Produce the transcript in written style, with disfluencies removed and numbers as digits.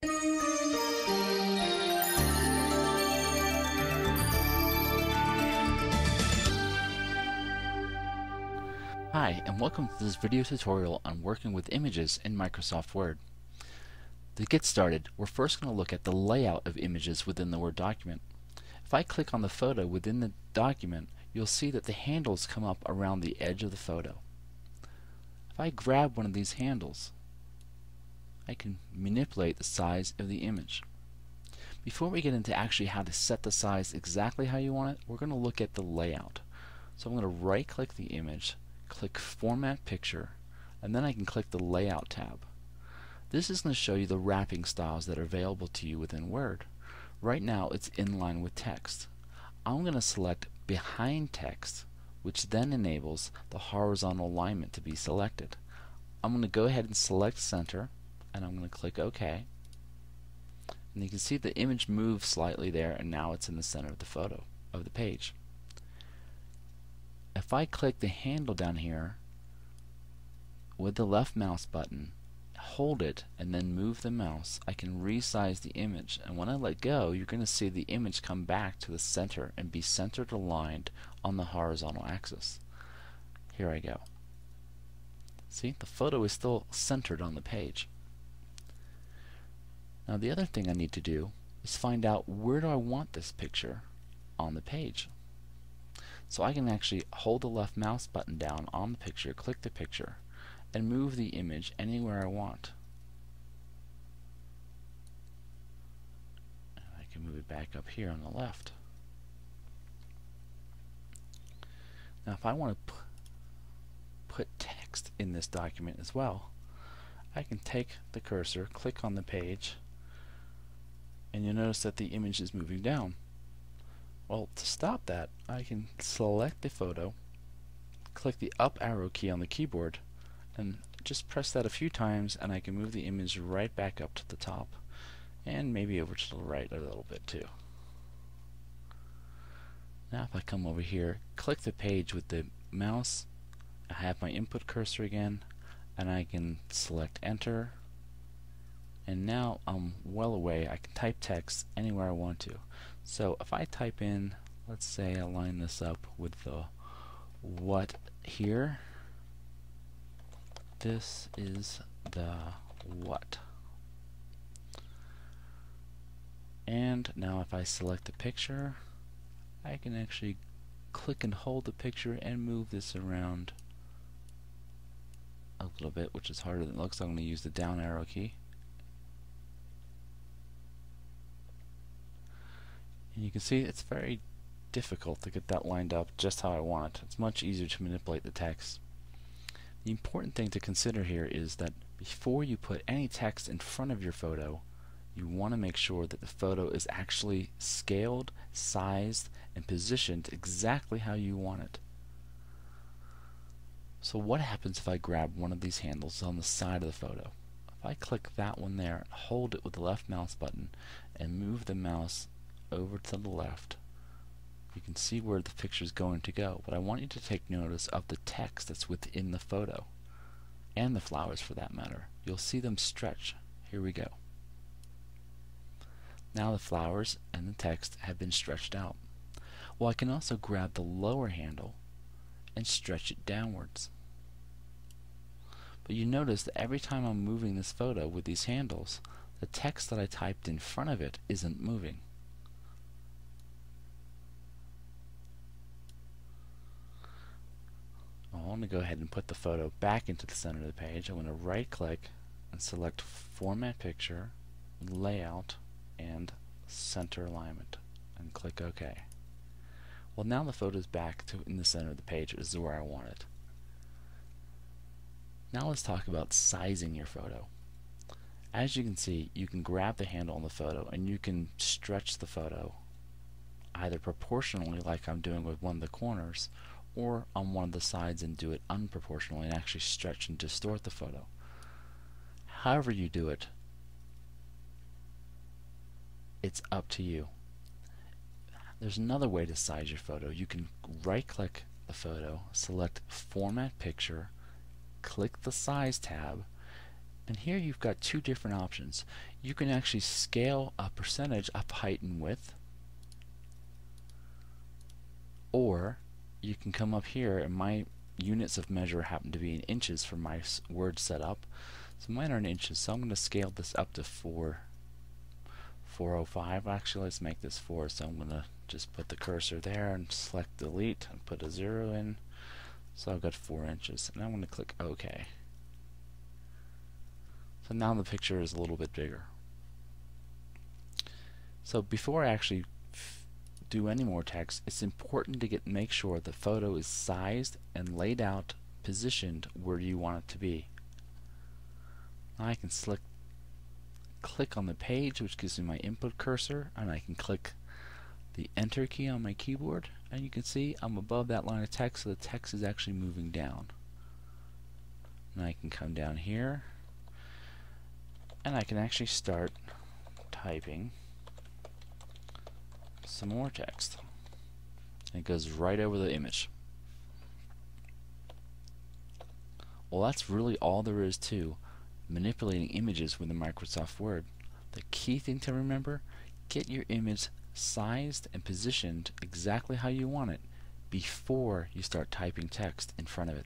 Hi, and welcome to this video tutorial on working with images in Microsoft Word. To get started, we're first going to look at the layout of images within the Word document. If I click on the photo within the document, you'll see that the handles come up around the edge of the photo. If I grab one of these handles, I can manipulate the size of the image. Before we get into actually how to set the size exactly how you want it, we're going to look at the layout. So I'm going to right click the image, click Format Picture, and then I can click the Layout tab. This is going to show you the wrapping styles that are available to you within Word. Right now it's in line with text. I'm going to select Behind Text, which then enables the horizontal alignment to be selected. I'm going to go ahead and select Center, and I'm going to click OK. And you can see the image moves slightly there, and now it's in the center of the photo, of the page. If I click the handle down here with the left mouse button, hold it, and then move the mouse, I can resize the image. And when I let go, you're going to see the image come back to the center and be centered aligned on the horizontal axis. Here I go. See, the photo is still centered on the page. Now the other thing I need to do is find out where do I want this picture on the page. So I can actually hold the left mouse button down on the picture, click the picture, and move the image anywhere I want. And I can move it back up here on the left. Now if I want to put text in this document as well, I can take the cursor, click on the page, and you'll notice that the image is moving down. Well, to stop that, I can select the photo, click the up arrow key on the keyboard, and just press that a few times, and I can move the image right back up to the top, and maybe over to the right a little bit too. Now if I come over here, click the page with the mouse, I have my input cursor again, and I can select Enter, and now I'm well away. I can type text anywhere I want to. So if I type in, let's say I line this up with the what here, this is the what. And now if I select the picture, I can actually click and hold the picture and move this around a little bit, which is harder than it looks. I'm going to use the down arrow key. And you can see it's very difficult to get that lined up just how I want. It's much easier to manipulate the text. The important thing to consider here is that before you put any text in front of your photo, you want to make sure that the photo is actually scaled, sized, and positioned exactly how you want it. So what happens if I grab one of these handles on the side of the photo? If I click that one there, hold it with the left mouse button, and move the mouse over to the left, you can see where the picture is going to go. But I want you to take notice of the text that's within the photo, and the flowers for that matter. You'll see them stretch. Here we go. Now the flowers and the text have been stretched out. Well, I can also grab the lower handle and stretch it downwards. But you notice that every time I'm moving this photo with these handles, the text that I typed in front of it isn't moving. I want to go ahead and put the photo back into the center of the page. I'm going to right click and select Format Picture, Layout, and Center Alignment, and click OK. Well, now the photo is back in the center of the page. This is where I want it. Now let's talk about sizing your photo. As you can see, you can grab the handle on the photo and you can stretch the photo either proportionally, like I'm doing with one of the corners, or on one of the sides and do it unproportionally and actually stretch and distort the photo. However you do it, it's up to you. There's another way to size your photo. You can right click the photo, select Format Picture, click the Size tab, And here you've got two different options. You can actually scale a percentage up height and width, or you can come up here, and my units of measure happen to be in inches for my word setup. So mine are in inches, so I'm going to scale this up to 405. Actually, let's make this 4, so I'm going to just put the cursor there and select delete and put a 0 in. So I've got 4 inches, and I'm going to click OK. So now the picture is a little bit bigger. So before I actually do any more text, it's important to make sure the photo is sized and laid out, positioned where you want it to be. Now I can click on the page, which gives me my input cursor, and I can click the enter key on my keyboard, and you can see I'm above that line of text, so the text is actually moving down. Now I can come down here, and I can actually start typing some more text. And it goes right over the image. Well, that's really all there is to manipulating images within Microsoft Word. The key thing to remember, get your image sized and positioned exactly how you want it before you start typing text in front of it.